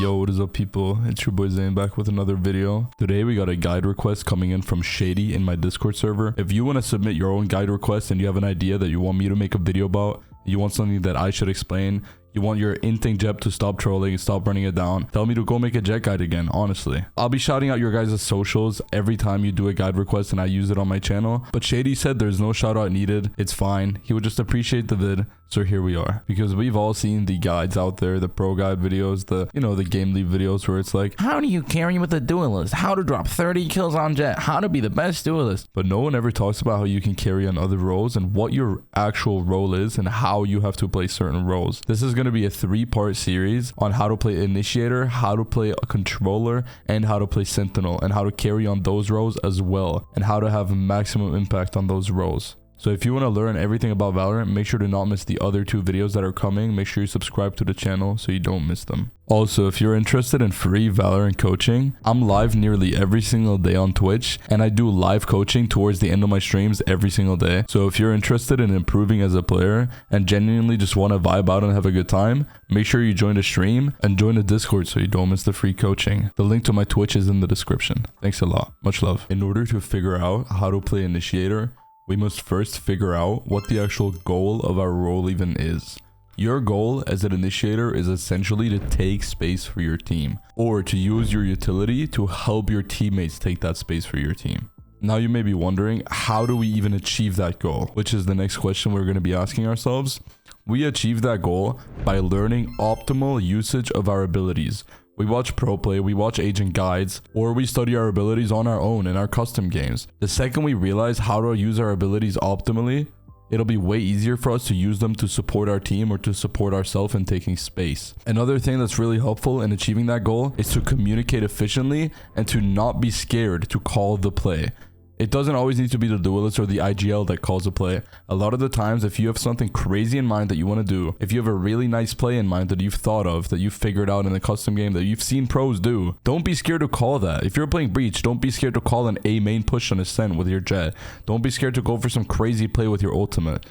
Yo, what is up, people? It's your boy Zayn back with another video. Today we got a guide request coming in from Shady in my Discord server. If you want to submit your own guide request and you have an idea that you want me to make a video about, you want something that I should explain, you want your in-thing jet to stop trolling and stop running it down, tell me to go make a jet guide again, honestly. I'll be shouting out your guys' socials every time you do a guide request and I use it on my channel. But Shady said there's no shout out needed. It's fine. He would just appreciate the vid. So here we are. Because we've all seen the guides out there, the pro guide videos, the game lead videos where it's like, how do you carry with a duelist? How to drop 30 kills on jet? How to be the best duelist? But no one ever talks about how you can carry on other roles and what your actual role is and how you have to play certain roles. This is going to be a 3-part series on how to play initiator, how to play a controller, and how to play sentinel, and how to carry on those roles as well, and how to have maximum impact on those roles. So if you want to learn everything about Valorant, make sure to not miss the other 2 videos that are coming. Make sure you subscribe to the channel so you don't miss them. Also, if you're interested in free Valorant coaching, I'm live nearly every single day on Twitch, and I do live coaching towards the end of my streams every single day. So if you're interested in improving as a player and genuinely just want to vibe out and have a good time, make sure you join the stream and join the Discord so you don't miss the free coaching. The link to my Twitch is in the description. Thanks a lot. Much love. In order to figure out how to play initiator, we must first figure out what the actual goal of our role even is. Your goal as an initiator is essentially to take space for your team, or to use your utility to help your teammates take that space for your team. Now you may be wondering, how do we even achieve that goal? Which is the next question we're going to be asking ourselves. We achieve that goal by learning optimal usage of our abilities. We watch pro play, we watch agent guides, or we study our abilities on our own in our custom games. The second we realize how to use our abilities optimally, it'll be way easier for us to use them to support our team or to support ourselves in taking space. Another thing that's really helpful in achieving that goal is to communicate efficiently and to not be scared to call the play. It doesn't always need to be the duelist or the IGL that calls a play. A lot of the times, if you have something crazy in mind that you want to do, if you have a really nice play in mind that you've thought of, that you've figured out in a custom game, that you've seen pros do, don't be scared to call that. If you're playing Breach, don't be scared to call an A main push on Ascent with your jet. Don't be scared to go for some crazy play with your ultimate.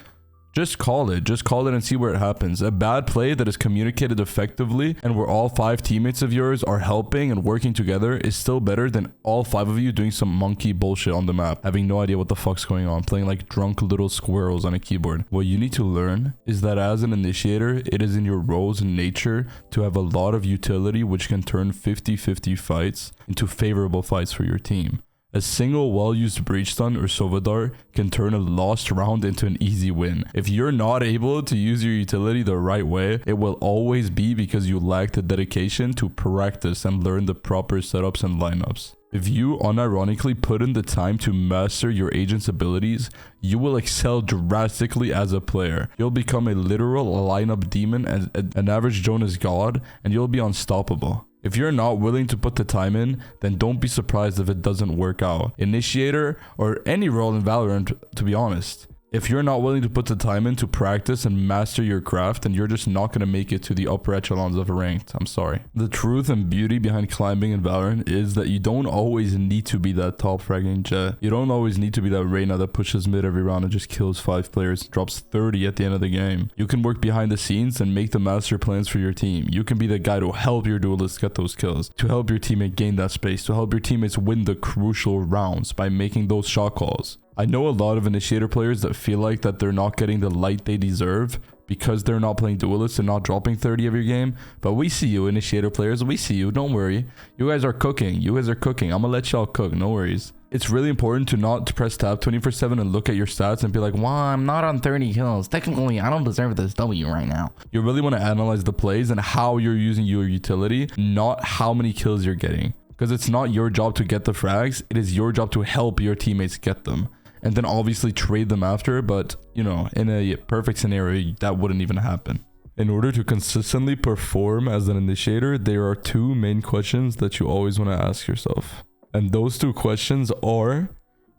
Just call it and see where it happens. A bad play that is communicated effectively and where all 5 teammates of yours are helping and working together is still better than all 5 of you doing some monkey bullshit on the map, having no idea what the fuck's going on, playing like drunk little squirrels on a keyboard. What you need to learn is that as an initiator, it is in your role's nature to have a lot of utility which can turn 50-50 fights into favorable fights for your team. A single well-used breach stun or sova dart can turn a lost round into an easy win. If you're not able to use your utility the right way, it will always be because you lack the dedication to practice and learn the proper setups and lineups. If you unironically put in the time to master your agent's abilities, you will excel drastically as a player. You'll become a literal lineup demon and an average Jonas god, and you'll be unstoppable. If you're not willing to put the time in, then don't be surprised if it doesn't work out. Initiator, or any role in Valorant, to be honest. If you're not willing to put the time in to practice and master your craft, then you're just not going to make it to the upper echelons of ranked. I'm sorry. The truth and beauty behind climbing in Valorant is that you don't always need to be that top fragging jet. You don't always need to be that Reyna that pushes mid every round and just kills 5 players, drops 30 at the end of the game. You can work behind the scenes and make the master plans for your team. You can be the guy to help your duelists get those kills, to help your teammate gain that space, to help your teammates win the crucial rounds by making those shot calls. I know a lot of initiator players that feel like that they're not getting the light they deserve because they're not playing duelists and not dropping 30 every game. But we see you, initiator players. We see you. Don't worry. You guys are cooking. You guys are cooking. I'm gonna let y'all cook. No worries. It's really important to not press tab 24/7 and look at your stats and be like, well, I'm not on 30 kills. Technically, I don't deserve this W right now. You really want to analyze the plays and how you're using your utility, not how many kills you're getting. Because it's not your job to get the frags. It is your job to help your teammates get them. And then obviously trade them after, but you know, in a perfect scenario, that wouldn't even happen. In order to consistently perform as an initiator, there are 2 main questions that you always want to ask yourself. And those 2 questions are,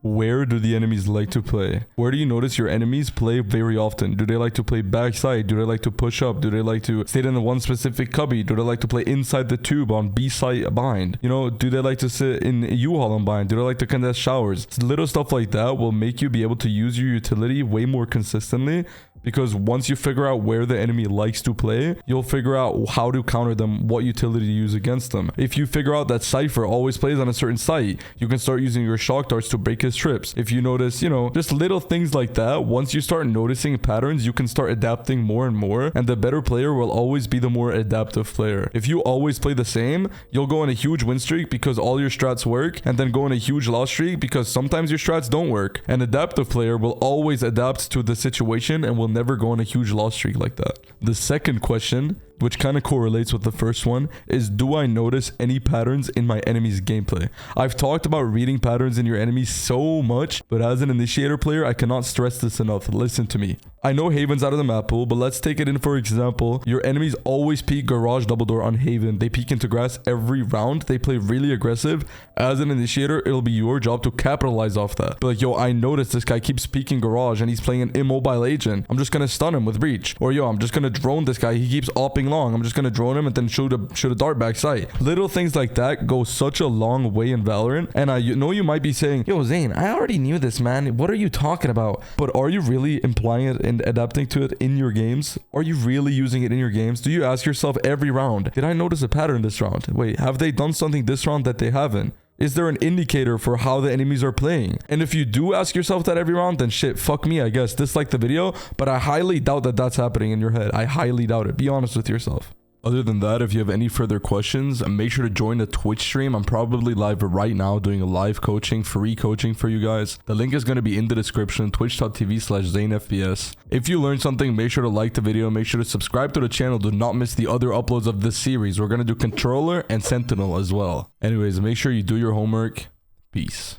where do the enemies like to play? Where do you notice your enemies play very often? Do they like to play backside? Do they like to push up? Do they like to stay in the one specific cubby? Do they like to play inside the tube on B side bind? You know, do they like to sit in U-Haul on bind? Do they like to contest showers? Little stuff like that will make you be able to use your utility way more consistently because once you figure out where the enemy likes to play, you'll figure out how to counter them, what utility to use against them. If you figure out that Cypher always plays on a certain site, you can start using your shock darts to break his trips. If you notice, you know, just little things like that, once you start noticing patterns, you can start adapting more and more, and the better player will always be the more adaptive player. If you always play the same, you'll go on a huge win streak because all your strats work, and then go on a huge loss streak because sometimes your strats don't work. An adaptive player will always adapt to the situation and will never go on a huge loss streak like that. The second question, which kind of correlates with the first one, is do I notice any patterns in my enemy's gameplay? I've talked about reading patterns in your enemies so much, but as an initiator player, I cannot stress this enough. Listen to me. I know Haven's out of the map pool, but let's take it in for example. Your enemies always peek garage double door on Haven. They peek into grass every round. They play really aggressive. As an initiator, it'll be your job to capitalize off that. Be like, yo, I noticed this guy keeps peeking garage and he's playing an immobile agent. I'm just gonna stun him with breach. Or yo, I'm just gonna drone this guy. He keeps opping long. I'm just gonna drone him and then shoot a dart back sight. Little things like that go such a long way in Valorant. And I know you might be saying, yo, Zayn, I already knew this, man. What are you talking about? But are you really implying it and adapting to it in your games? Are you really using it in your games? Do you ask yourself every round, did I notice a pattern this round? Wait, have they done something this round that they haven't? Is there an indicator for how the enemies are playing? And if you do ask yourself that every round, then shit, fuck me, I guess. Dislike the video, but I highly doubt that that's happening in your head. I highly doubt it. Be honest with yourself. Other than that, if you have any further questions, make sure to join the Twitch stream. I'm probably live right now doing a live coaching, free coaching for you guys. The link is going to be in the description, twitch.tv/zaynnfps. If you learned something, make sure to like the video, make sure to subscribe to the channel. Do not miss the other uploads of this series. We're going to do Controller and Sentinel as well. Anyways, make sure you do your homework. Peace.